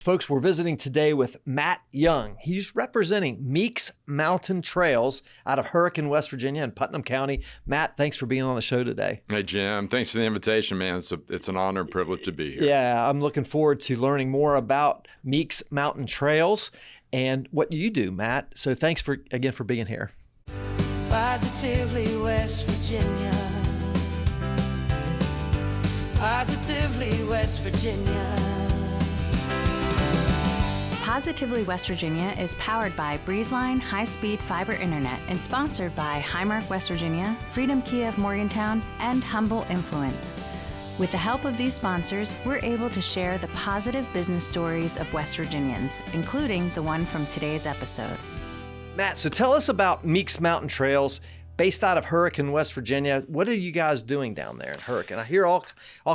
Folks, we're visiting today with Matt Young. He's representing Meeks Mountain Trails out of Hurricane, West Virginia in Putnam County. Matt, thanks for being on the show today. Hey, Jim. Thanks for the invitation, man. It's an honor and privilege to be here. Yeah, I'm looking forward to learning more about Meeks Mountain Trails and what you do, Matt. So thanks again for being here. Positively West Virginia. Positively West Virginia. Positively West Virginia is powered by Breezeline high-speed fiber internet and sponsored by Highmark, West Virginia, Freedom Kia of Morgantown, and Humble Influence. With the help of these sponsors, we're able to share the positive business stories of West Virginians, including the one from today's episode. Matt, so tell us about Meeks Mountain Trails, based out of Hurricane, West Virginia. What are you guys doing down there in Hurricane? I hear all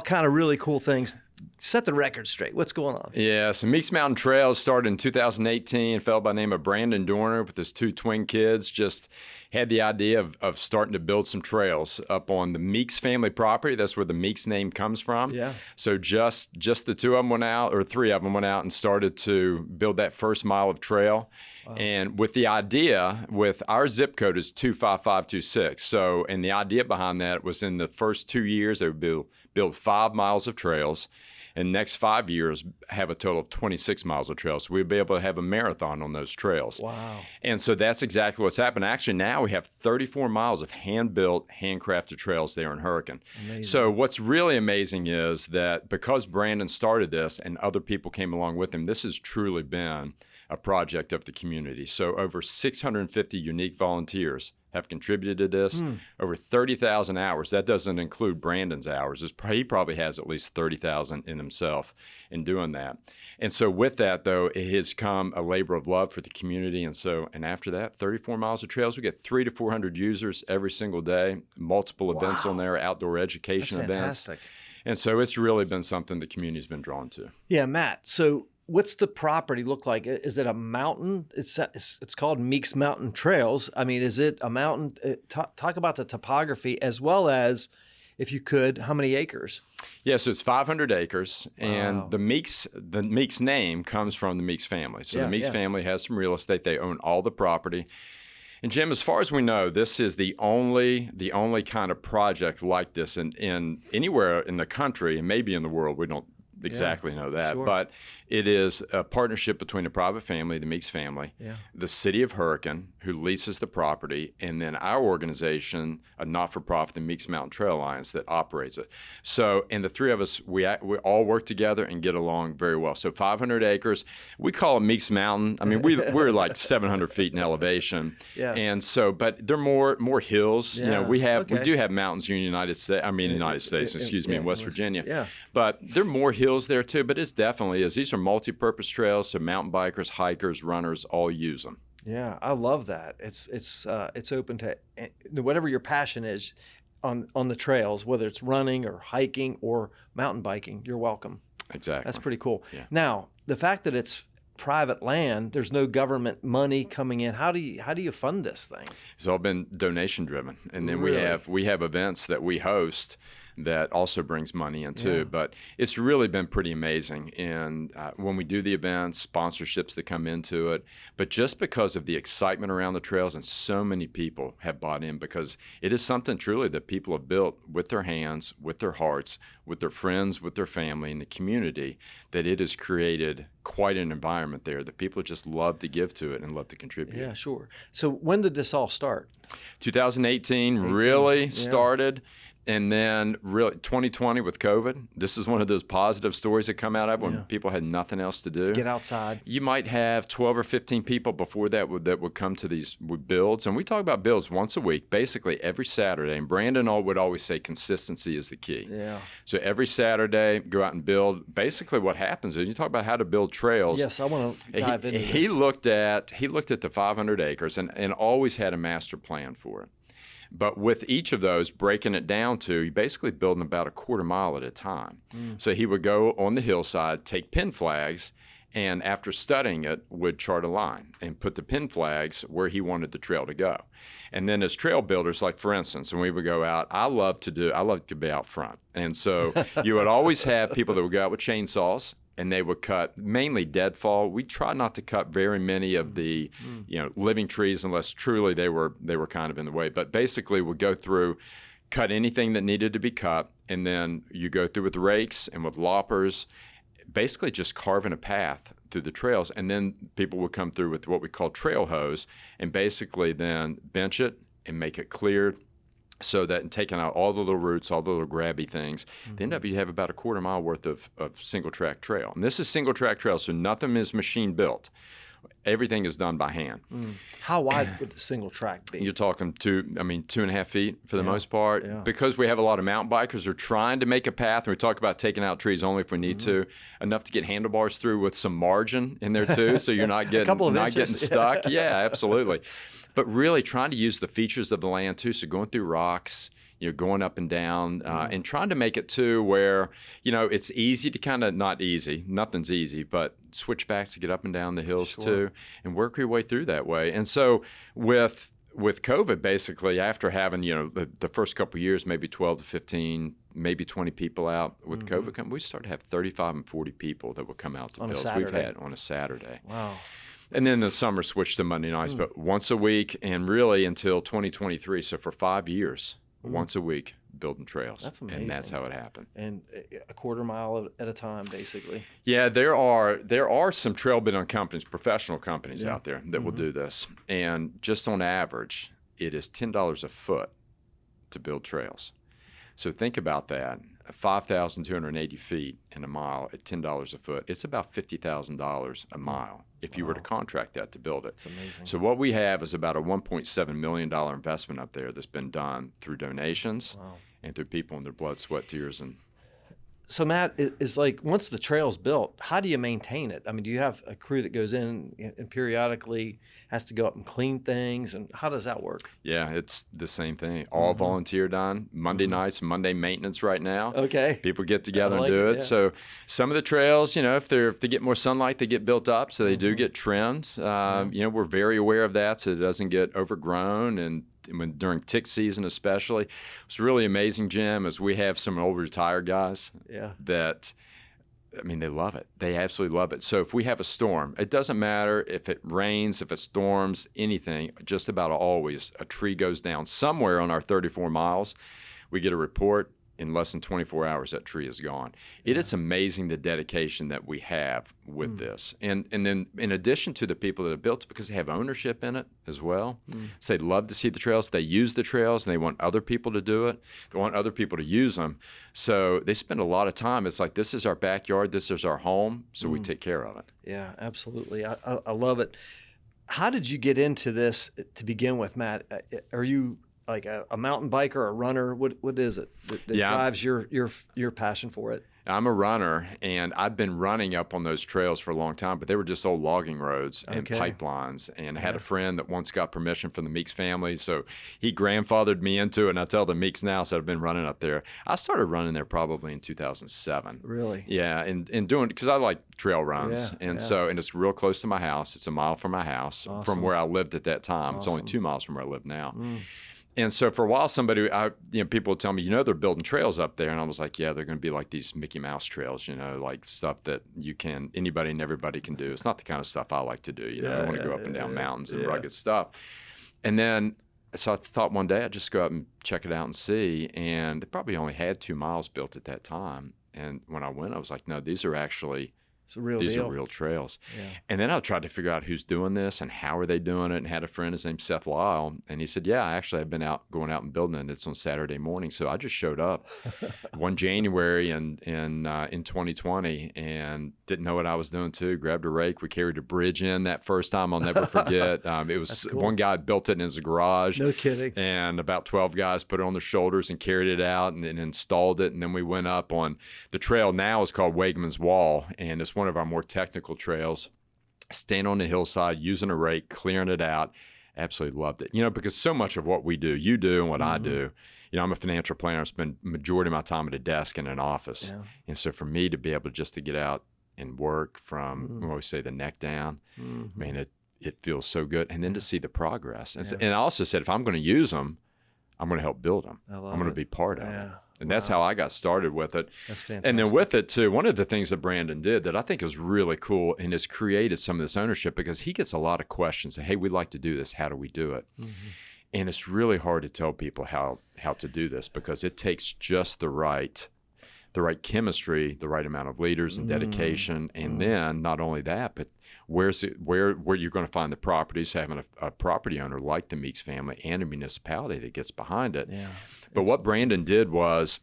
kind of really cool things. Set the record straight. What's going on? Yeah, so Meeks Mountain Trails started in 2018. A fellow by the name of Brandon Dorner with his two twin kids just had the idea of starting to build some trails up on the Meeks family property. That's where the Meeks name comes from. Yeah. So just the two of them went out, or three of them went out and started to build that first mile of trail. Wow. And with the idea, with our zip code is 25526. So, and the idea behind that was in the first 2 years, they would build 5 miles of trails. And next 5 years, have a total of 26 miles of trails. So we'd be able to have a marathon on those trails. Wow. And so that's exactly what's happened. Actually, now we have 34 miles of hand-built, handcrafted trails there in Hurricane. Amazing. So what's really amazing is that because Brandon started this and other people came along with him, this has truly been a project of the community. So over 650 unique volunteers have contributed to this. Over 30,000 hours. That doesn't include Brandon's hours. He probably has at least 30,000 in himself in doing that. And so with that, though, it has come a labor of love for the community. And after that, 34 miles of trails, we get 300 to 400 users every single day, multiple events on there, outdoor education events. Fantastic. And so it's really been something the community's been drawn to. Yeah, Matt. So what's the property look like? Is it a mountain? It's called Meeks Mountain Trails. I mean, is it a mountain? Talk about the topography as well as, if you could, how many acres? Yeah, so it's 500 acres, Wow. and the Meeks name comes from the Meeks family. So the Meeks family has some real estate. They own all the property. And Jim, as far as we know, this is the only kind of project like this in anywhere in the country, and maybe in the world. We don't exactly know that, sure. But it is a partnership between a private family, the Meeks family, the city of Hurricane, who leases the property, and then our organization, a not-for-profit, the Meeks Mountain Trail Alliance, that operates it. So, and the three of us, we all work together and get along very well. So 500 acres, we call it Meeks Mountain. I mean, we're like 700 feet in elevation, and so, but they're more hills. You know, we do have mountains in the United States. I mean, in West Virginia. Yeah. But there are more hills there too. But it's definitely is. These are multi-purpose trails, so mountain bikers, hikers, runners all use them. Yeah, I love that. It's open to whatever your passion is on the trails, whether it's running or hiking or mountain biking. You're welcome. Exactly. That's pretty cool. Yeah. Now, the fact that it's private land, there's no government money coming in. How do you fund this thing? It's all been donation driven, and then Really? we have events that we host that also brings money in too. But it's really been pretty amazing. And when we do the events, sponsorships that come into it, but just because of the excitement around the trails, and so many people have bought in, because it is something truly that people have built with their hands, with their hearts, with their friends, with their family, and the community, that it has created quite an environment there that people just love to give to it and love to contribute. Yeah, sure. So when did this all start? 2018 really started. And then really 2020 with COVID, this is one of those positive stories that come out of when people had nothing else to do. Get outside. You might have 12 or 15 people before that would come to these builds. And we talk about builds once a week, basically every Saturday. And Brandon would always say consistency is the key. Yeah. So every Saturday, go out and build. Basically what happens is you talk about how to build trails. Yes, I want to dive into this. He looked at the 500 acres and always had a master plan for it. But with each of those, breaking it down to, you basically building about a quarter mile at a time. So he would go on the hillside, take pin flags, and after studying it, would chart a line and put the pin flags where he wanted the trail to go. And then as trail builders, like for instance, when we would go out, I love to be out front. And so you would always have people that would go out with chainsaws, and they would cut mainly deadfall. We try not to cut very many of the, living trees unless truly they were kind of in the way. But basically, we'd go through, cut anything that needed to be cut, and then you go through with rakes and with loppers, basically just carving a path through the trails. And then people would come through with what we call trail hose and basically then bench it and make it cleared, so that in taking out all the little roots, all the little grabby things, then you have about a quarter mile worth of single track trail. And this is single track trail, so nothing is machine built. Everything is done by hand. How wide would the single track be? You're talking 2.5 feet for the most part. Yeah. Because we have a lot of mountain bikers who are trying to make a path, and we talk about taking out trees only if we need to, enough to get handlebars through with some margin in there too, so you're not getting stuck. Yeah, absolutely. But really trying to use the features of the land too, so going through rocks, going up and down, and trying to make it too where, it's easy to kind of, not easy, nothing's easy, but switchbacks to get up and down the hills too, and work your way through that way. And so with COVID, basically, after having, the first couple of years, maybe 12 to 15, maybe 20 people out, with COVID, we started to have 35 and 40 people that would come out to build. We've had on a Saturday. Wow. And then the summer switched to Monday nights, but once a week, and really until 2023. So for 5 years, once a week, building trails. That's amazing. And that's how it happened. And a quarter mile at a time, basically. Yeah, there are some trail building companies, professional companies out there that will do this. And just on average, it is $10 a foot to build trails. So think about that. 5,280 feet in a mile at $10 a foot. It's about $50,000 a mile if you were to contract that to build it. It's amazing. So what we have is about a $1.7 million investment up there that's been done through donations and through people in their blood, sweat, tears, and So Matt, is like, once the trail's built, how do you maintain it? I mean, do you have a crew that goes in and periodically has to go up and clean things, and how does that work? Yeah, it's the same thing. All volunteer done. Monday nights, Monday maintenance right now. Okay. People get together like and do it, it. yeah. So some of the trails, if they get more sunlight, they get built up, so they do get trimmed. We're very aware of that, so it doesn't get overgrown, and during tick season especially. What's really amazing, Jim, is we have some old retired guys that, they love it. They absolutely love it. So if we have a storm, it doesn't matter if it rains, if it storms, anything, just about always a tree goes down somewhere on our 34 miles. We get a report. In less than 24 hours, that tree is gone. It is amazing the dedication that we have with this. And then in addition to the people that have built it, because they have ownership in it as well, so they love to see the trails. They use the trails, and they want other people to do it. They want other people to use them. So they spend a lot of time. It's like, this is our backyard. This is our home. So we take care of it. Yeah, absolutely. I love it. How did you get into this to begin with, Matt? Are you like a mountain biker, a runner? What is it that drives your passion for it? I'm a runner, and I've been running up on those trails for a long time, but they were just old logging roads and pipelines. And I had a friend that once got permission from the Meeks family, so he grandfathered me into it. And I tell the Meeks now, so I've been running up there. I started running there probably in 2007. Really? Yeah, and doing, because I like trail runs. So it's real close to my house. It's a mile from my house, from where I lived at that time. It's only 2 miles from where I live now. And so for a while, people would tell me, they're building trails up there. And I was like, yeah, they're going to be like these Mickey Mouse trails, like stuff that anybody and everybody can do. It's not the kind of stuff I like to do. I want to go up and down mountains and rugged stuff. And then, so I thought one day I'd just go up and check it out and see. And they probably only had 2 miles built at that time. And when I went, I was like, no, these are actually... These are real trails. Yeah. And then I tried to figure out who's doing this and how are they doing it, and had a friend, his name's Seth Lyle, and he said, yeah, actually I've been going out and building it, and it's on Saturday morning. So I just showed up one January in 2020 and didn't know what I was doing too. Grabbed a rake. We carried a bridge in that first time. I'll never forget. It was cool. One guy built it in his garage. No kidding. And about 12 guys put it on their shoulders and carried it out and then installed it. And then we went up on the trail now is called Wegman's Wall, and it's one of our more technical trails. Stand on the hillside, using a rake, clearing it out. Absolutely loved it. Because so much of what we do, you do, and what I do, I'm a financial planner. I spend majority of my time at a desk in an office. Yeah. And so for me to be able to get out and work from, we always say, the neck down, it feels so good. And then to see the progress. And I also said, if I'm going to use them, I'm going to help build them. I'm going to be part of it. And that's how I got started with it. That's fantastic. And then with it too, one of the things that Brandon did that I think is really cool and has created some of this ownership, because he gets a lot of questions. Hey, we'd like to do this. How do we do it? And it's really hard to tell people how to do this, because it takes just the right chemistry, the right amount of leaders and dedication. And then not only that, but where you're going to find the properties, having a property owner like the Meeks family and a municipality that gets behind it. Yeah. But what Brandon did was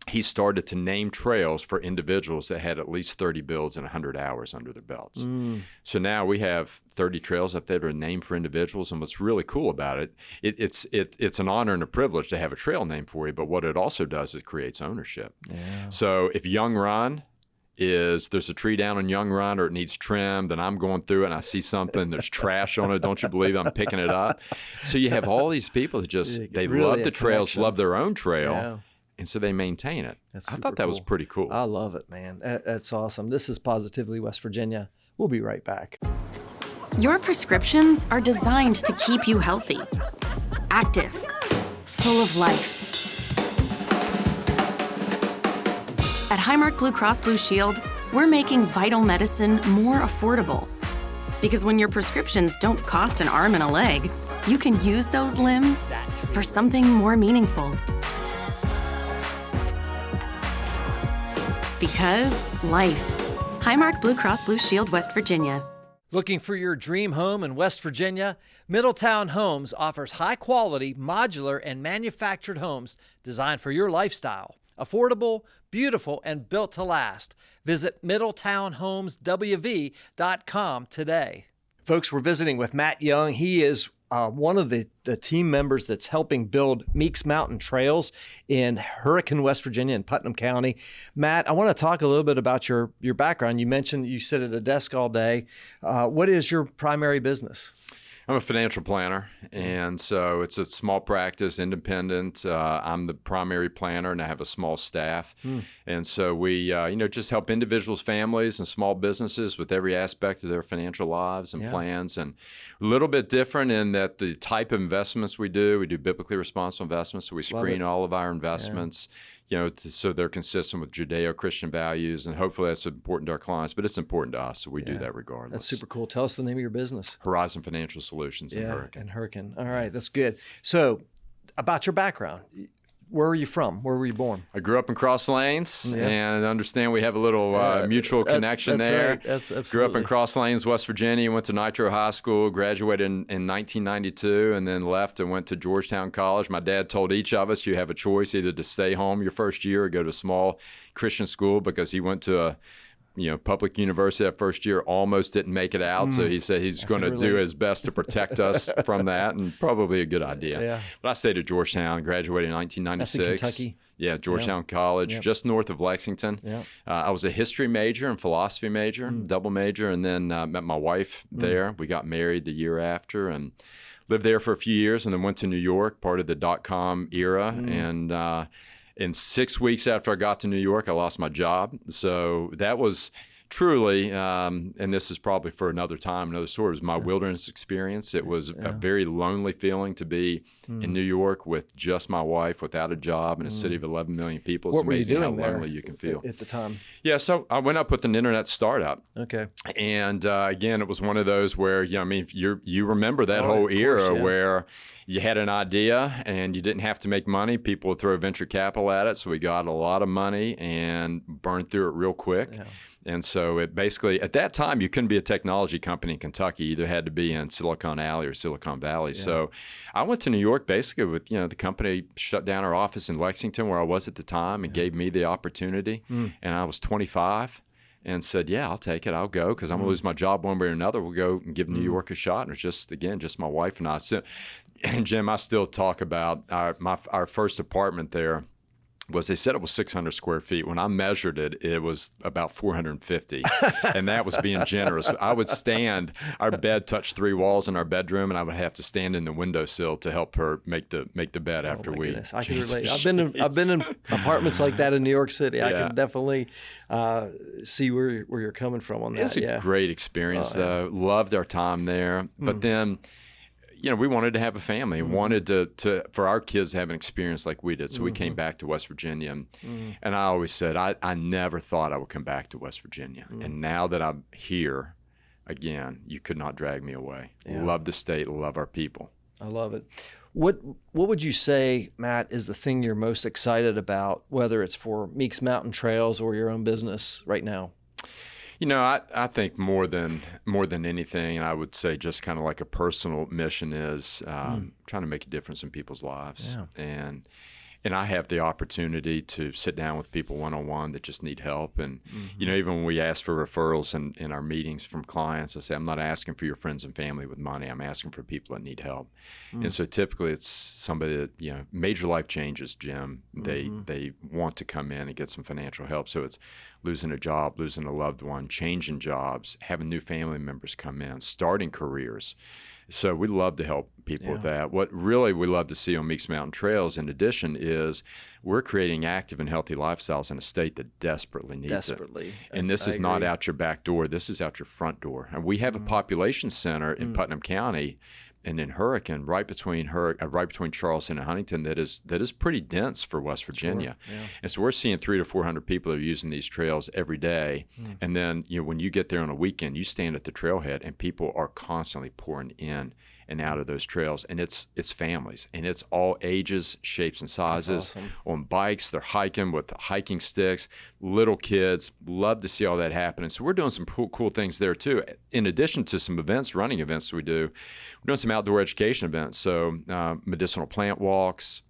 he started to name trails for individuals that had at least 30 builds and 100 hours under their belts. So now we have 30 trails up there that are named for individuals. And what's really cool about it, it's an honor and a privilege to have a trail named for you. But what it also does is it creates ownership. Yeah. So if Young Run there's a tree down on Young Run, or it needs trimmed, and I'm going through it and I see something, there's trash on it, don't you believe I'm picking it up? So you have all these people that they really love a the trails, connection. love their own trail. Yeah. And so they maintain it. That's I super thought that was cool. pretty cool. I love it, man. That's awesome. This is Positively West Virginia. We'll be right back. Your prescriptions are designed to keep you healthy, active, full of life. At Highmark Blue Cross Blue Shield, we're making vital medicine more affordable. Because when your prescriptions don't cost an arm and a leg, you can use those limbs for something more meaningful. Because life. Highmark Blue Cross Blue Shield, West Virginia. Looking for your dream home in West Virginia? Middletown Homes offers high-quality, modular, and manufactured homes designed for your lifestyle. Affordable, beautiful, and built to last. Visit MiddletownHomesWV.com today. Folks, we're visiting with Matt Young. He is one of the team members that's helping build Meeks Mountain Trails in Hurricane, West Virginia, in Putnam County. Matt, I want to talk a little bit about your background. You mentioned you sit at a desk all day. What is your primary business? I'm a financial planner, and so it's a small practice, independent. I'm the primary planner, and I have a small staff. And so we, just help individuals, families, and small businesses with every aspect of their financial lives and plans. And a little bit different in that the type of investments we do biblically responsible investments. So we screen all of our investments. So they're consistent with Judeo-Christian values, and hopefully that's important to our clients, but it's important to us, so we do that regardless. That's super cool. Tell us the name of your business. Horizon Financial Solutions in Hurricane. And Hurricane. All right, that's good. So about your background, where are you from? Where were you born? I grew up in Cross Lanes, and understand we have a little mutual connection there. Right. Absolutely. Grew up in Cross Lanes, West Virginia, went to Nitro High School, graduated in 1992, and then left and went to Georgetown College. My dad told each of us, you have a choice either to stay home your first year or go to a small Christian school, because he went to a public university that first year, almost didn't make it out. So he said he's going to do his best to protect us from that, and probably a good idea. Yeah. But I stayed at Georgetown, graduated in 1996. That's in Kentucky. Yeah, Georgetown College, just north of Lexington. Yeah. I was a history major and philosophy major, double major, and then met my wife there. We got married the year after and lived there for a few years, and then went to New York, part of the .com era, and in 6 weeks after I got to New York, I lost my job. So that was truly, and this is probably for another time, another story, it was my wilderness experience. It was a very lonely feeling to be in New York with just my wife, without a job, in a city of 11 million people. It's What were you amazing how doing there lonely you can feel. at the time? Yeah, so I went up with an internet startup. Okay. And again, it was one of those where, you remember that Oh, whole of course, era yeah. where you had an idea and you didn't have to make money. People would throw venture capital at it. So we got a lot of money and burned through it real quick. Yeah. And so it basically, at that time, you couldn't be a technology company in Kentucky. You either had to be in Silicon Alley or Silicon Valley. Yeah. So I went to New York basically with, the company shut down our office in Lexington where I was at the time and gave me the opportunity. And I was 25 and said, yeah, I'll take it. I'll go because I'm going to lose my job one way or another. We'll go and give New York a shot. And it's just my wife and I. So, and Jim, I still talk about our first apartment there. They said it was 600 square feet. When I measured it, it was about 450, and that was being generous. I would stand. Our bed touched 3 walls in our bedroom, and I would have to stand in the windowsill to help her make the bed after we. Goodness. I can relate. I've been in apartments like that in New York City. I can definitely see where you're coming from on that. It was a great experience, though. Loved our time there, but then. we wanted to have a family and wanted to for our kids to have an experience like we did. So we came back to West Virginia, and I always said I never thought I would come back to West Virginia. And now that I'm here again, you could not drag me away. Love the state, love our people. I love it. What would you say, Matt, is the thing you're most excited about, whether it's for Meeks Mountain Trails or your own business right now? I think more than anything, I would say just kind of like a personal mission is trying to make a difference in people's lives. Yeah. And I have the opportunity to sit down with people one-on-one that just need help. And, even when we ask for referrals in our meetings from clients, I say, I'm not asking for your friends and family with money. I'm asking for people that need help. And so typically it's somebody that, major life changes, Jim. They want to come in and get some financial help. So it's losing a job, losing a loved one, changing jobs, having new family members come in, starting careers. So we love to help people with that. What really we love to see on Meeks Mountain Trails, in addition, is we're creating active and healthy lifestyles in a state that desperately needs it. And this is not out your back door. This is out your front door. And we have a population center in Putnam County and in Hurricane, right between Charleston and Huntington, that is pretty dense for West Virginia. Sure. Yeah. And so we're seeing 300 to 400 people that are using these trails every day. And then when you get there on a weekend, you stand at the trailhead and people are constantly pouring in and out of those trails, and it's families, and it's all ages, shapes, and sizes. Awesome. On bikes, they're hiking with hiking sticks, little kids. Love to see all that happening. So we're doing some cool things there too. In addition to some running events we do, we're doing some outdoor education events. So medicinal plant walks,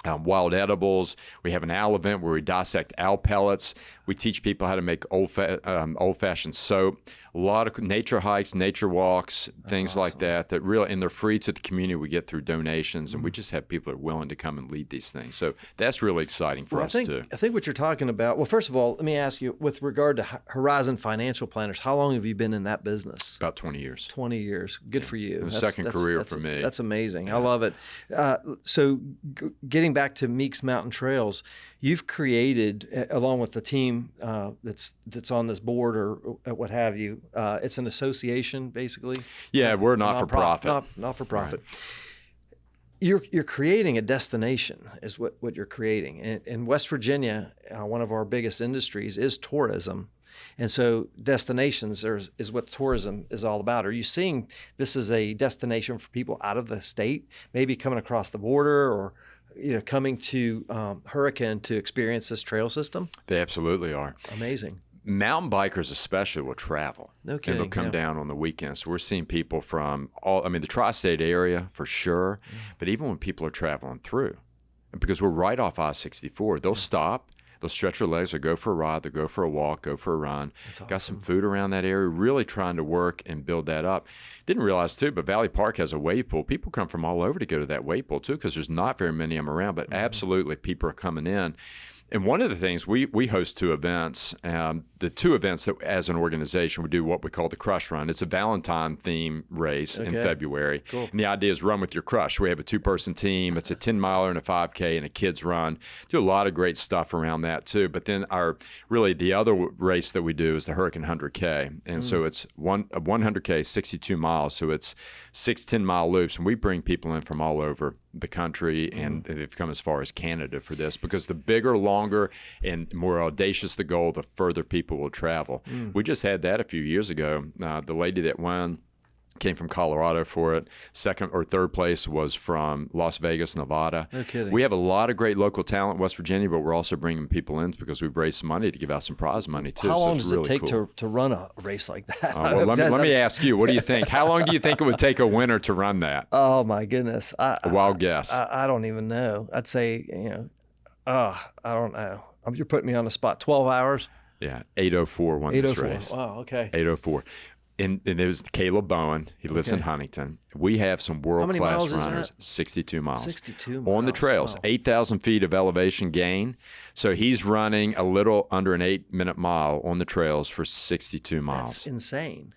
wild edibles. We have an owl event where we dissect owl pellets. We teach people how to make old-fashioned soap. A lot of nature hikes, nature walks, things like that really, and they're free to the community. We get through donations, and we just have people that are willing to come and lead these things. So that's really exciting for us too. I think what you're talking about, well, first of all, let me ask you, with regard to Horizon Financial Planners, how long have you been in that business? About 20 years. 20 years. Good for you. That's second career for me. That's amazing. Yeah. I love it. So getting back to Meeks Mountain Trails, you've created, along with the team that's on this board or what have you, it's an association, basically. Yeah, we're not-for-profit. Not-for-profit. Right. You're creating a destination, is what you're creating. In West Virginia, one of our biggest industries is tourism. And so destinations is what tourism is all about. Are you seeing this as a destination for people out of the state, maybe coming across the border or coming to Hurricane to experience this trail system? They absolutely are. Amazing. Mountain bikers especially will travel. No kidding. And they'll come down on the weekends. So we're seeing people from the tri-state area for sure, but even when people are traveling through, because we're right off I-64, they'll stop, they'll stretch their legs, they'll go for a ride, they'll go for a walk, go for a run. That's awesome. Got some food around that area, really trying to work and build that up. Didn't realize too, but Valley Park has a wave pool. People come from all over to go to that wave pool too, because there's not very many of them around, but absolutely people are coming in. And one of the things, we host two events. The two events that, as an organization, we do what we call the Crush Run. It's a Valentine theme race in February. Cool. And the idea is run with your crush. We have a two-person team. It's a 10-miler and a 5K and a kids run. Do a lot of great stuff around that too. But then the other race that we do is the Hurricane 100K. And so it's a 100K, 62 miles. So it's 6 10-mile loops. And we bring people in from all over the country, and they've come as far as Canada for this, because the bigger, longer, and more audacious the goal, the further people will travel. We just had that a few years ago. The lady that won came from Colorado for it. Second or third place was from Las Vegas, Nevada. No kidding. We have a lot of great local talent in West Virginia, but we're also bringing people in because we've raised some money to give out some prize money too. How long does it take to run a race like that? Let me ask you, what do you think? How long do you think it would take a winner to run that? Oh my goodness. A wild guess. I don't even know. I'd say, I don't know. You're putting me on the spot. 12 hours? Yeah, 8:04 won this race. Wow, okay. 8:04. And it was Caleb Bowen. He lives in Huntington. We have some world-class runners. 62 miles. 62 miles. On the trails. Wow. 8,000 feet of elevation gain. So he's running a little under an 8-minute mile on the trails for 62 miles. That's insane.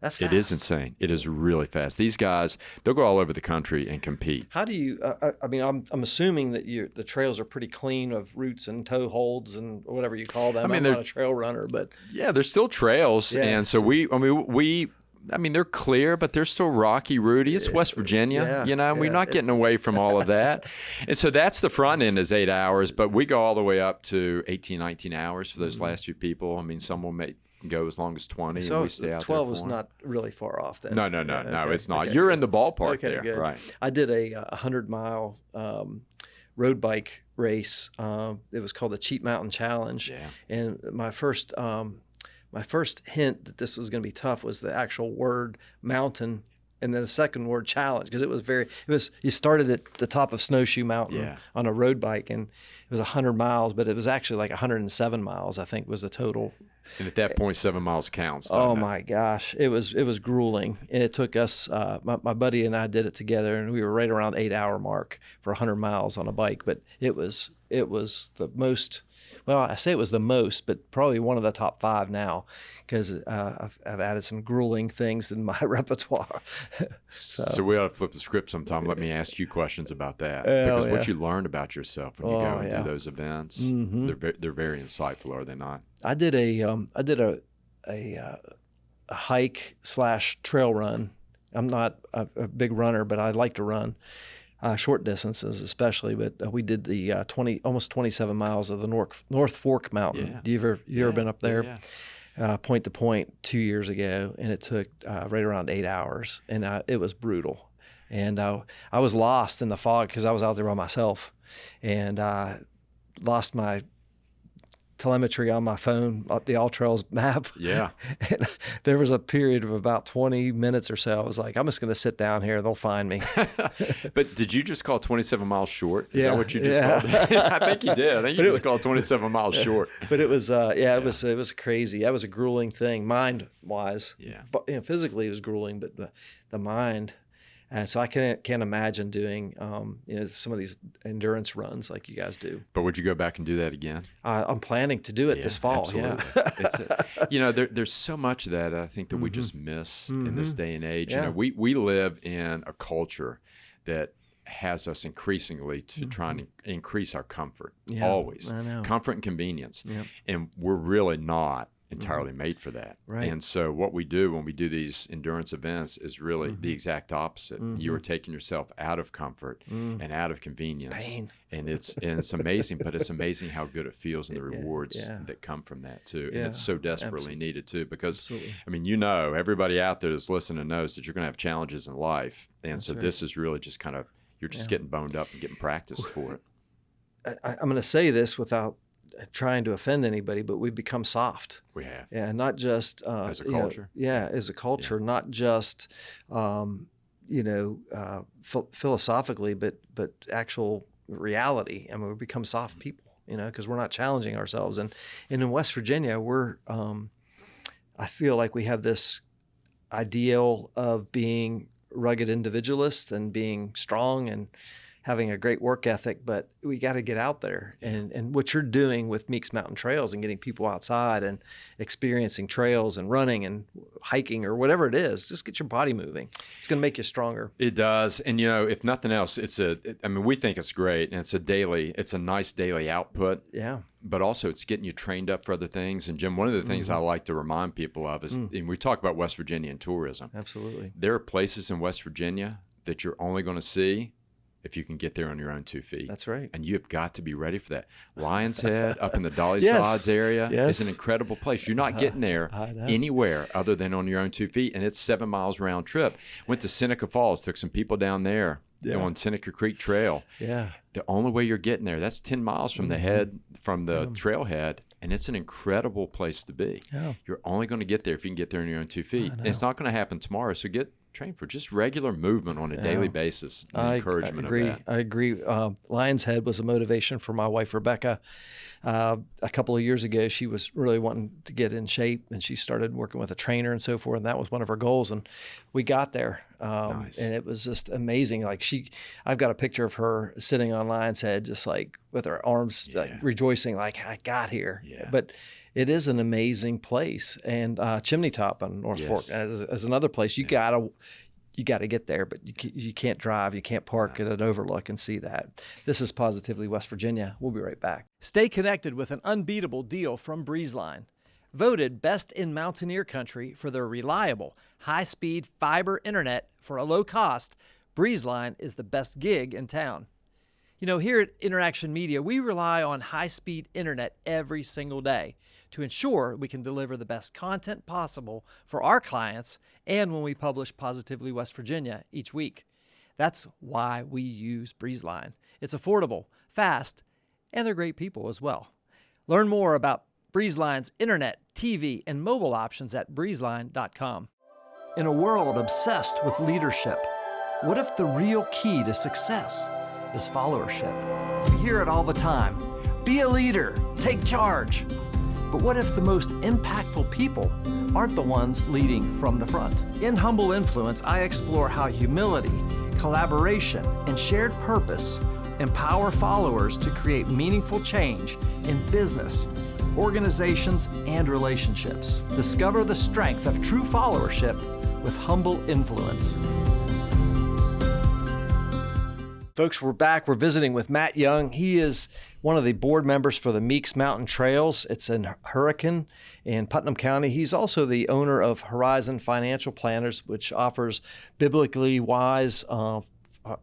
That's fast. It is insane. It is really fast. These guys, they'll go all over the country and compete. How do you, I'm assuming that the trails are pretty clean of roots and toe holds and whatever you call them. I'm not a trail runner, but. Yeah, there's still trails. Yeah. And so we I mean, they're clear, but they're still rocky, rooty. It's West Virginia, we're not getting away from all of that. And so that's the front end is 8 hours, but we go all the way up to 18, 19 hours for those last few people. I mean, someone may go as long as 20, so and we stay out 12 there was not really far off then. No, Okay, it's not. okay, You're good. in the ballpark Okay, there, good. right? I did a 100-mile road bike race. It was called the Cheat Mountain Challenge. Yeah. And my first hint that this was going to be tough was the actual word mountain, and then the second word challenge, because you started at the top of Snowshoe Mountain on a road bike, and it was 100 miles, but it was actually like 107 miles, I think, was the total. And at that point, 7 miles counts. Oh my gosh, it was grueling, and it took us. My buddy and I did it together, and we were right around 8-hour mark for 100 miles on a bike. But it was the most. Well, I say it was the most, but probably one of the top 5 now, because I've added some grueling things in my repertoire. So we ought to flip the script sometime. Let me ask you questions about that, because what you learn about yourself when you go and do those events, they're very insightful, are they not? I did a hike / trail run. I'm not a big runner, but I like to run. Short distances especially, but we did the almost 27 miles of the North Fork Mountain. Yeah. You ever been up there? Yeah. Point to point 2 years ago, and it took right around 8 hours, and it was brutal. And I was lost in the fog because I was out there by myself, and I lost my telemetry on my phone, the All Trails map. Yeah. And there was a period of about 20 minutes or so. I was like, I'm just going to sit down here. They'll find me. But did you just call 27 miles short? Is Yeah, that what you just called it? I think you did. I think you just called 27 miles short. But it was, it was crazy. That was a grueling thing, mind-wise. Yeah. But physically it was grueling, but the mind. And so I can't imagine doing some of these endurance runs like you guys do. But would you go back and do that again? I'm planning to do it this fall. Absolutely. Yeah. There's so much of that I think that we just miss in this day and age. Yeah. We live in a culture that has us increasingly to try and increase our comfort. Yeah, always. I know. Comfort and convenience. Yep. And we're really not entirely made for that. Right. And so what we do when we do these endurance events is really the exact opposite. You are taking yourself out of comfort and out of convenience. Pain. And it's amazing, but it's amazing how good it feels and the rewards that come from that too. Yeah. And it's so desperately needed too, because Absolutely. I mean, everybody out there that's listening knows that you're going to have challenges in life. And so this is really just kind of, you're just getting boned up and getting practice for it. I'm going to say this without trying to offend anybody, but we've become soft. We have. Yeah, not just As a culture? As a culture, not just philosophically, but actual reality. I mean, we've become soft people, because we're not challenging ourselves. And in West Virginia, I feel like we have this ideal of being rugged individualists and being strong and having a great work ethic, but we got to get out there. And what you're doing with Meeks Mountain Trails and getting people outside and experiencing trails and running and hiking or whatever it is, just get your body moving. It's going to make you stronger. It does. And, if nothing else, we think it's great, and it's a nice daily output. Yeah. But also it's getting you trained up for other things. And Jim, one of the things I like to remind people of is, and we talk about West Virginia and tourism. Absolutely. There are places in West Virginia that you're only going to see if you can get there on your own 2 feet. That's right. And you've got to be ready for that. Lion's Head up in the Dolly Sods area is an incredible place. You're not getting there anywhere other than on your own 2 feet, and it's 7 miles round trip. Went to Seneca Falls, took some people down there on Seneca Creek Trail. Yeah. The only way you're getting there, that's 10 miles from the trailhead, and it's an incredible place to be. Yeah. You're only going to get there if you can get there on your own 2 feet. And it's not going to happen tomorrow, so train for just regular movement on a daily basis. Encouragement I agree. of that. I agree. Lion's Head was a motivation for my wife, Rebecca. A couple of years ago, she was really wanting to get in shape, and she started working with a trainer and so forth, and that was one of her goals. And we got there, Nice. and it was just amazing. Like I've got a picture of her sitting on Lion's Head, just like with her arms like, rejoicing, like I got here. Yeah. But it is an amazing place, and Chimney Top on North Fork as another place. You gotta get there, but you can't drive. You can't park at an overlook and see that. This is Positively West Virginia. We'll be right back. Stay connected with an unbeatable deal from Breezeline. Voted best in Mountaineer Country for their reliable, high-speed fiber internet for a low cost, Breezeline is the best gig in town. You know, here at Interaction Media, we rely on high-speed internet every single day to ensure we can deliver the best content possible for our clients and when we publish Positively West Virginia each week. That's why we use Breezeline. It's affordable, fast, and they're great people as well. Learn more about Breezeline's internet, TV, and mobile options at breezeline.com. In a world obsessed with leadership, what if the real key to success is followership? We hear it all the time. Be a leader, take charge. But what if the most impactful people aren't the ones leading from the front? In Humble Influence, I explore how humility, collaboration, and shared purpose empower followers to create meaningful change in business, organizations, and relationships. Discover the strength of true followership with Humble Influence. Folks, we're back. We're visiting with Matt Young. He is one of the board members for the Meeks Mountain Trails. It's in Hurricane in Putnam County. He's also the owner of Horizon Financial Planners, which offers biblically wise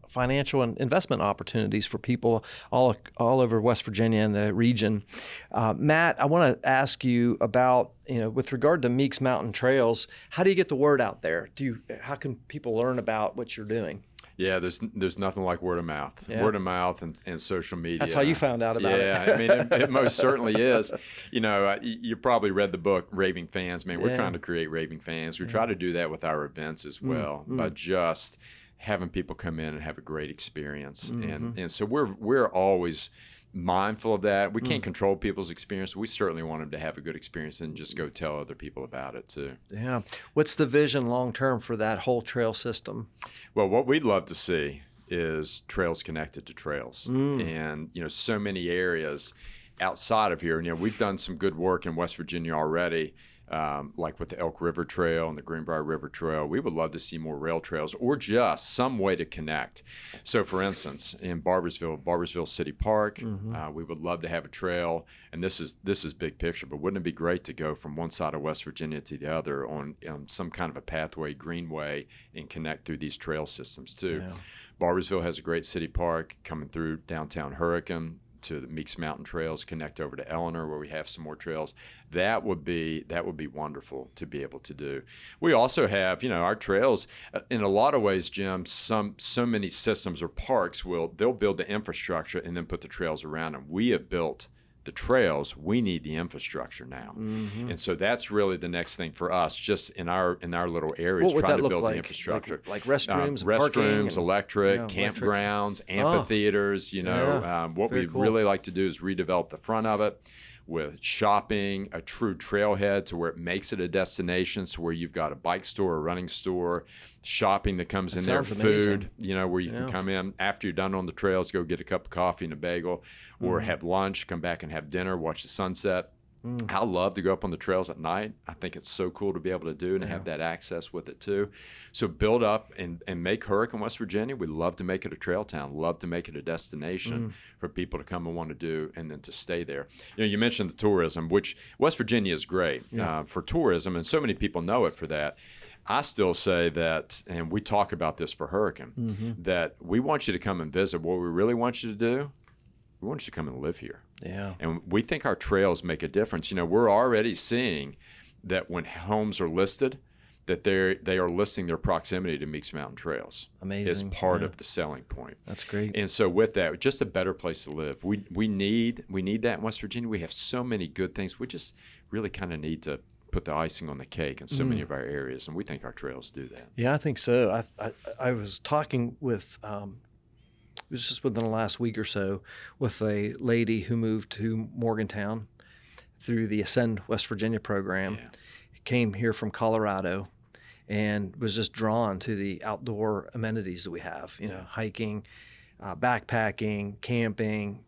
financial and investment opportunities for people all over West Virginia and the region. Matt, I want to ask you about, with regard to Meeks Mountain Trails, how do you get the word out there? How can people learn about what you're doing? Yeah, there's nothing like word of mouth. Yeah. Word of mouth and social media. That's how you found out about it. Yeah, I mean, it most certainly is. You probably read the book Raving Fans. Man, we're trying to create raving fans. We try to do that with our events as well, by just having people come in and have a great experience. And so we're always mindful of that. We can't control people's experience. We certainly want them to have a good experience and just go tell other people about it too. Yeah. What's the vision long term for that whole trail system? Well, what we'd love to see is trails connected to trails. And, so many areas outside of here. We've done some good work in West Virginia already, like with the Elk River Trail and the Greenbrier River Trail. We would love to see more rail trails or just some way to connect. So, for instance, in Barbersville City Park, we would love to have a trail. And this is big picture, but wouldn't it be great to go from one side of West Virginia to the other on some kind of a pathway, greenway, and connect through these trail systems too? Yeah. Barbersville has a great city park coming through downtown Hurricane to the Meeks Mountain Trails, connect over to Eleanor where we have some more trails. That would be wonderful to be able to do. We also have, our trails, in a lot of ways, Jim, so many systems or parks they'll build the infrastructure and then put the trails around them. We have built the trails. We need the infrastructure now. And so that's really the next thing for us, just in our little areas, trying to build the infrastructure. Like restrooms, restrooms, electric, campgrounds, amphitheaters. What we'd really like to do is redevelop the front of it with shopping, a true trailhead to where it makes it a destination, so where you've got a bike store, a running store, shopping that comes in there, food, where you can come in after you're done on the trails, go get a cup of coffee and a bagel, or have lunch, come back and have dinner, watch the sunset. I love to go up on the trails at night. I think it's so cool to be able to do and have that access with it too. So build up and make Hurricane, West Virginia. We love to make it a trail town, love to make it a destination for people to come and want to do and then to stay there. You mentioned the tourism, which West Virginia is great for tourism, and so many people know it for that. I still say that, and we talk about this for Hurricane, that we want you to come and visit. What we really want you to do, we want you to come and live here. Yeah. And we think our trails make a difference. We're already seeing that when homes are listed, that they are listing their proximity to Meeks Mountain Trails. Amazing. As part of the selling point. That's great. And so with that, just a better place to live. We need that in West Virginia. We have so many good things. We just really kind of need to put the icing on the cake in so many of our areas, and we think our trails do that. Yeah, I think so. I was talking with it was just within the last week or so, with a lady who moved to Morgantown through the Ascend West Virginia program, came here from Colorado, and was just drawn to the outdoor amenities that we have, hiking, backpacking, camping,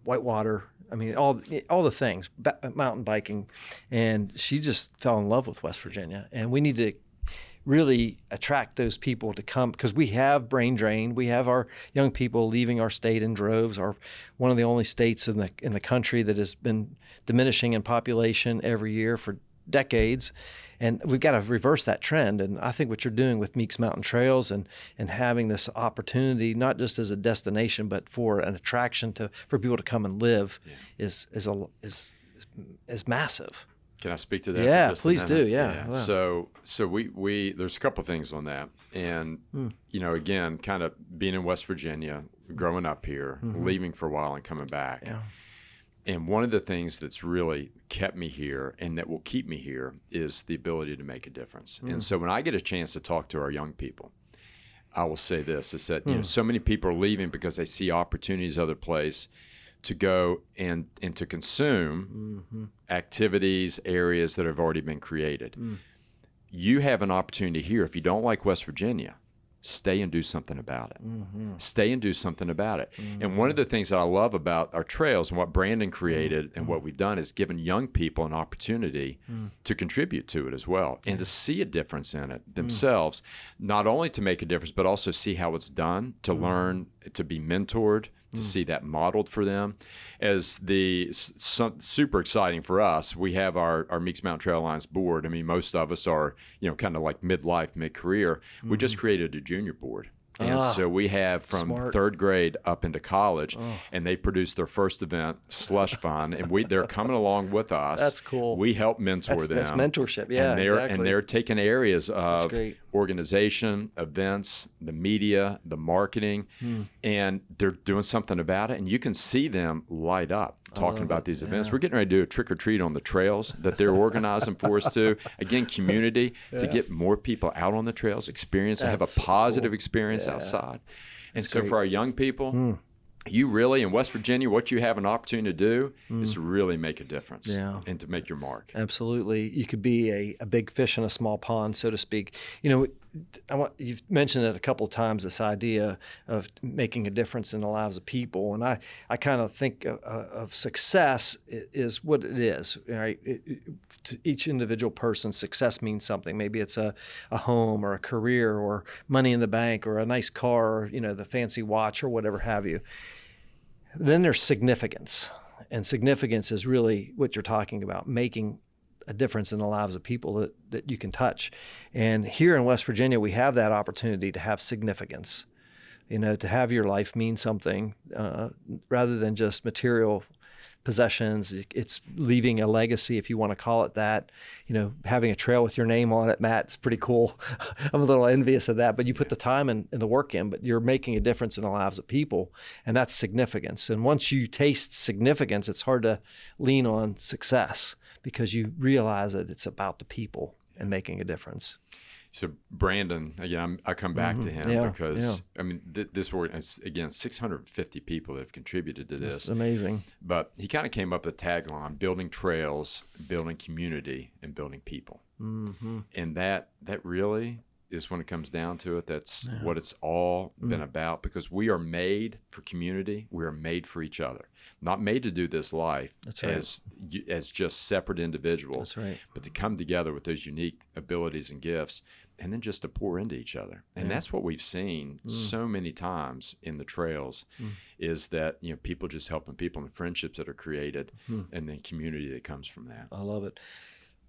whitewater. I mean, all the things, mountain biking. And she just fell in love with West Virginia. And we need to really attract those people to come, because we have brain drain. We have our young people leaving our state in droves. Our one of the only states in the country that has been diminishing in population every year for decades, and we've got to reverse that trend. And I think what you're doing with Meeks Mountain Trails and having this opportunity, not just as a destination, but for an attraction for people to come and live, is massive. Can I speak to that? Yeah, for just a please minute? do. Yeah. Wow. So we there's a couple of things on that, and again, kind of being in West Virginia, growing up here, leaving for a while and coming back. Yeah. And one of the things that's really kept me here and that will keep me here is the ability to make a difference. And so when I get a chance to talk to our young people, I will say this, is that so many people are leaving because they see opportunities other place to go and to consume activities, areas that have already been created. You have an opportunity here. If you don't like West Virginia, stay and do something about it. Stay and do something about it. And one of the things that I love about our trails and what Brandon created and what we've done is given young people an opportunity to contribute to it as well and to see a difference in it themselves, not only to make a difference, but also see how it's done, to learn, to be mentored, to see that modeled for them. As super exciting for us, we have our Meeks Mountain Trail Alliance board. I mean, most of us are, kind of like midlife, mid-career. We just created a junior board. And so we have from third grade up into college, and they produced their first event, Slush Fun, and they're coming along with us. That's cool. We help mentor them. That's mentorship, yeah, exactly. And they're taking areas of organization, events, the media, the marketing, and they're doing something about it. And you can see them light up talking about these events. We're getting ready to do a trick or treat on the trails that they're organizing for us too. Again, community to get more people out on the trails, experience, and have a positive experience outside. And so for our young people, you really, in West Virginia, what you have an opportunity to do is to really make a difference and to make your mark. Absolutely. You could be a big fish in a small pond, so to speak. You've mentioned it a couple of times, this idea of making a difference in the lives of people. And I kind of think of success is what it is, right? To each individual person, success means something. Maybe it's a home or a career or money in the bank or a nice car or, the fancy watch or whatever have you. Then there's significance. And significance is really what you're talking about, making a difference in the lives of people that you can touch. And here in West Virginia, we have that opportunity to have significance, to have your life mean something rather than just material possessions. It's leaving a legacy, if you want to call it that. Having a trail with your name on it, Matt, it's pretty cool. I'm a little envious of that, but you put the time and the work in, but you're making a difference in the lives of people, and that's significance. And once you taste significance, it's hard to lean on success because you realize that it's about the people and making a difference. So Brandon, again, I come back to him because I mean, this again 650 people that have contributed to this. It's amazing. But he kind of came up with a tagline: building trails, building community, and building people. And that really is, when it comes down to it, that's what it's all been about. Because we are made for community. We are made for each other. Not made to do this life as just separate individuals. That's right. But to come together with those unique abilities and gifts, and then just to pour into each other. And that's what we've seen so many times in the trails, is that people just helping people and the friendships that are created, and then community that comes from that. I love it.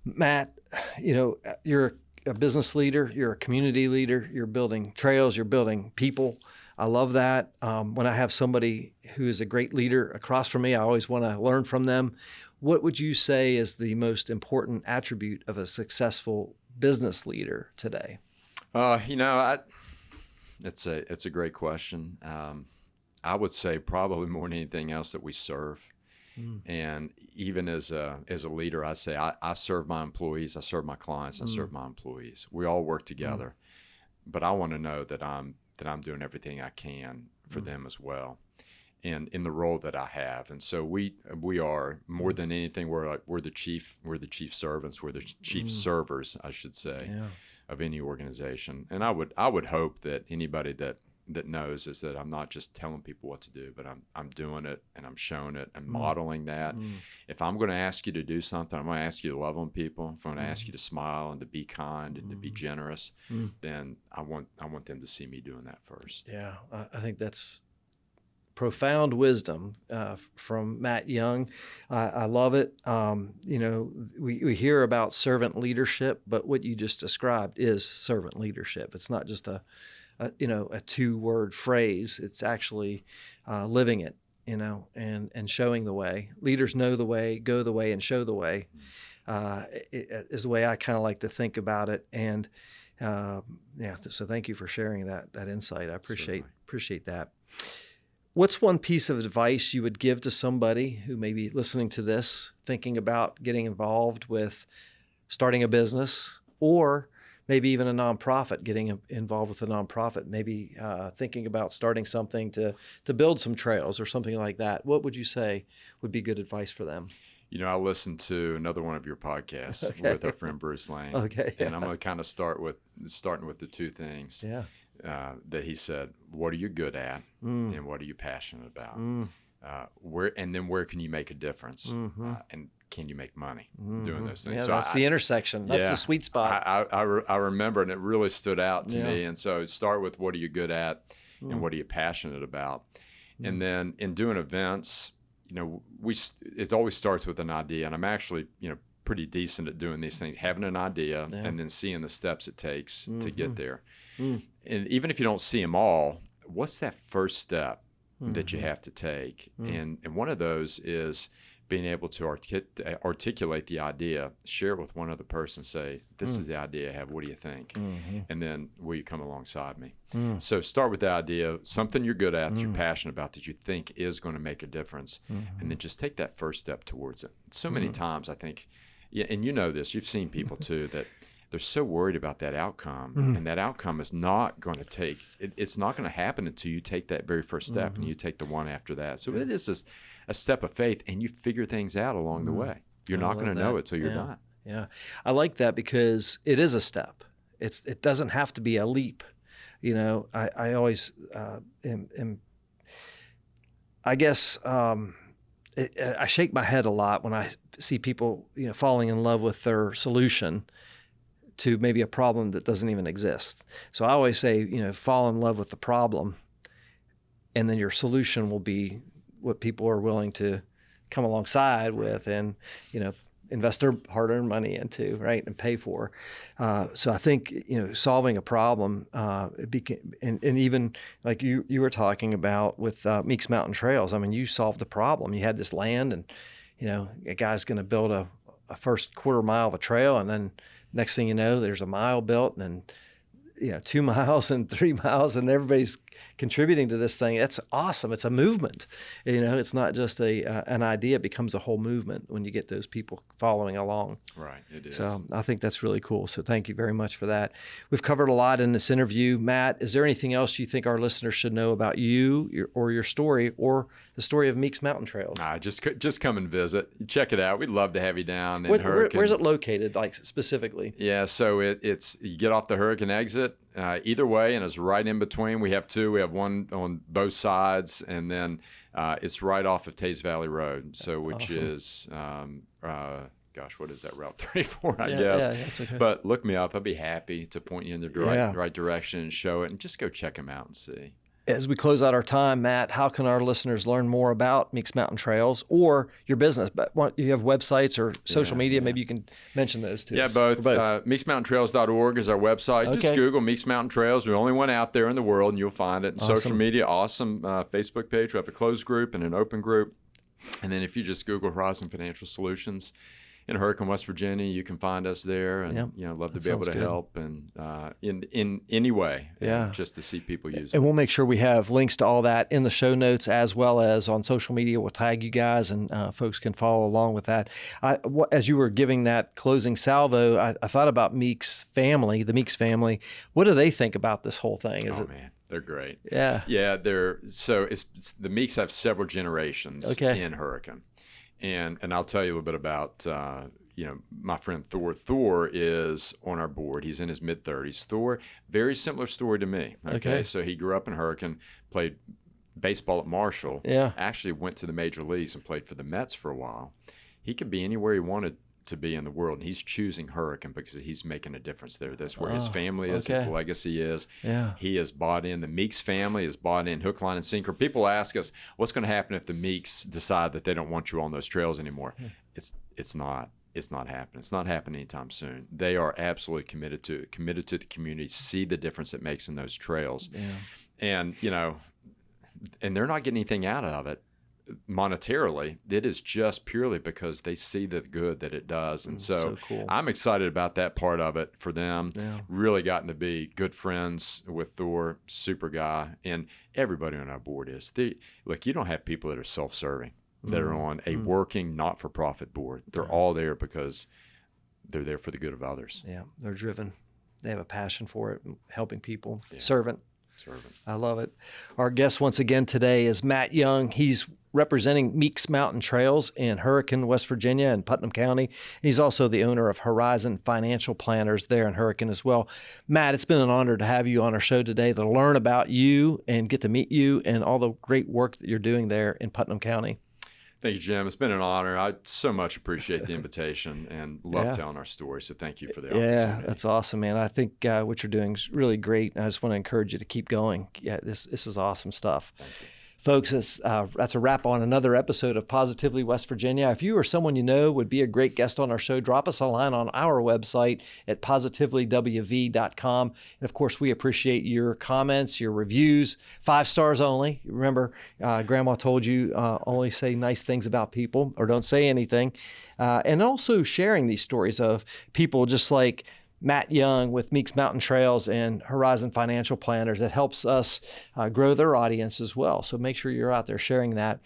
Matt, you're a business leader, you're a community leader, you're building trails, you're building people. I love that. When I have somebody who is a great leader across from me, I always want to learn from them. What would you say is the most important attribute of a successful business leader today? It's a great question. I would say probably more than anything else that we serve. And even as a leader, I say I serve my employees, I serve my clients, I serve my employees. We all work together, but I want to know that I'm doing everything I can for them as well, and in the role that I have. And so we are more than anything. We're the chief servants. We're the chief servers, I should say, of any organization. And I would hope that anybody that that knows is that I'm not just telling people what to do, but I'm doing it and I'm showing it and modeling that. If I'm going to ask you to do something, I'm going to ask you to love on people. If I'm going to ask you to smile and to be kind and to be generous, then I want them to see me doing that first. Yeah, I think that's profound wisdom from Matt Young. I love it. We hear about servant leadership, but what you just described is servant leadership. It's not just a 2-word phrase. It's actually living it, and showing the way. Leaders know the way, go the way, and show the way. Is the way I kind of like to think about it. And so thank you for sharing that insight. I appreciate that. What's one piece of advice you would give to somebody who may be listening to this, thinking about getting involved with starting a business, or maybe even a nonprofit, getting involved with a nonprofit, maybe thinking about starting something to build some trails or something like that? What would you say would be good advice for them? I listened to another one of your podcasts with our friend Breezeline. Okay. And I'm going to kind of starting with the 2 things. Yeah. That he said, what are you good at and what are you passionate about? Where can you make a difference? And can you make money doing those things? Yeah, so that's the intersection. That's the sweet spot. I remember, and it really stood out to me. And so start with what are you good at and what are you passionate about? And then in doing events, it always starts with an idea. And I'm actually, pretty decent at doing these things, having an idea and then seeing the steps it takes to get there. And even if you don't see them all, what's that first step that you have to take? And one of those is being able to articulate the idea, share it with one other person, say, this is the idea I have, what do you think? And then will you come alongside me? So start with the idea, something you're good at, that you're passionate about, that you think is going to make a difference, and then just take that first step towards it. So many times I think, and this, you've seen people too, that they're so worried about that outcome, and that outcome is not going to it's not going to happen until you take that very first step and you take the one after that. So it is a step of faith, and you figure things out along the way. You're not going to know it till you're done. Yeah. I like that because it is a step. It doesn't have to be a leap. I always I shake my head a lot when I see people, falling in love with their solution to maybe a problem that doesn't even exist. So I always say, fall in love with the problem, and then your solution will be what people are willing to come alongside with and, invest their hard-earned money into, right, and pay for. So I think, solving a problem, and even like you were talking about with Meeks Mountain Trails. I mean, you solved a problem. You had this land, and, a guy's going to build a first quarter mile of a trail, and then next thing you know, there's a mile built, and then 2 miles and 3 miles, and everybody's contributing to this thing. That's awesome. It's a movement. It's not just an idea. It becomes a whole movement when you get those people following along. Right, it is. So I think that's really cool. So thank you very much for that. We've covered a lot in this interview. Matt, is there anything else you think our listeners should know about you, your story, or the story of Meeks Mountain Trails? Just come and visit. Check it out. We'd love to have you down in Hurricane. Where's it located, like specifically? Yeah, so it's you get off the Hurricane exit either way, and it's right in between. We have 2. We have one on both sides, and then it's right off of Taze Valley Road. So which is what is that, Route 34, I guess. Yeah, that's okay. But look me up. I'd be happy to point you in the right direction and show it, and just go check them out and see. As we close out our time, Matt, how can our listeners learn more about Meeks Mountain Trails or your business? But you have websites or social media? Maybe you can mention those too. Yeah, both. MeeksMountainTrails.org is our website. Okay. Just Google Meeks Mountain Trails. We're the only one out there in the world, and you'll find it. And Awesome. Social media, awesome. Facebook page. We have a closed group and an open group. And then if you just Google Horizon Financial Solutions in Hurricane, West Virginia, you can find us there, and love to be able to help and in any way, just to see people use it. And we'll make sure we have links to all that in the show notes, as well as on social media. We'll tag you guys, and folks can follow along with that. As you were giving that closing salvo, I thought about Meeks family, the Meeks family. What do they think about this whole thing? Man, they're great. Yeah. Yeah, it's the Meeks have several generations in Hurricane. And I'll tell you a little bit about my friend Thor. Thor is on our board. He's in his mid-30s. Thor, very similar story to me. Okay. So he grew up in Hurricane, played baseball at Marshall. Yeah. Actually went to the major leagues and played for the Mets for a while. He could be anywhere he wanted to be in the world, and he's choosing Hurricane because he's making a difference there. That's where his family is, his legacy is. Yeah. He has bought in. The Meeks family has bought in hook, line, and sinker. People ask us, what's going to happen if the Meeks decide that they don't want you on those trails anymore? It's not happening. It's not happening anytime soon. They are absolutely committed to the community, see the difference it makes in those trails. Yeah. And, and they're not getting anything out of it monetarily. It is just purely because they see the good that it does. And so cool. I'm excited about that part of it for them. Yeah. Really gotten to be good friends with Thor, super guy, and everybody on our board is. Look, you don't have people that are self-serving, that are on a working not-for-profit board. They're all there because they're there for the good of others. Yeah, they're driven. They have a passion for it, helping people, servant. I love it. Our guest once again today is Matt Young. He's representing Meeks Mountain Trails in Hurricane, West Virginia, and Putnam County. He's also the owner of Horizon Financial Planners there in Hurricane as well. Matt, it's been an honor to have you on our show today to learn about you and get to meet you and all the great work that you're doing there in Putnam County. Thank you, Jim. It's been an honor. I so much appreciate the invitation and love telling our story. So thank you for the opportunity. Yeah, that's awesome, man. I think what you're doing is really great. I just want to encourage you to keep going. Yeah, this is awesome stuff. Thank you. Folks, that's a wrap on another episode of Positively West Virginia. If you or someone you know would be a great guest on our show, drop us a line on our website at positivelywv.com. And of course, we appreciate your comments, your reviews, 5 stars only. Remember, Grandma told you only say nice things about people or don't say anything. And also sharing these stories of people just like Matt Young with Meeks Mountain Trails and Horizon Financial Planners. That helps us grow their audience as well. So make sure you're out there sharing that.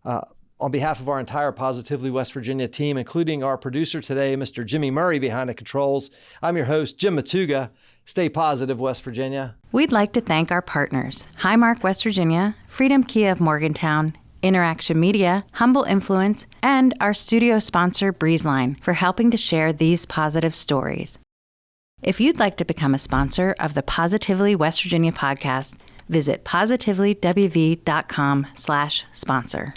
On behalf of our entire Positively West Virginia team, including our producer today, Mr. Jimmy Murray behind the controls, I'm your host, Jim Matuga. Stay positive, West Virginia. We'd like to thank our partners, Highmark West Virginia, Freedom Kia of Morgantown, Interaction Media, Humble Influence, and our studio sponsor, Breezeline, for helping to share these positive stories. If you'd like to become a sponsor of the Positively West Virginia podcast, visit positivelywv.com/sponsor.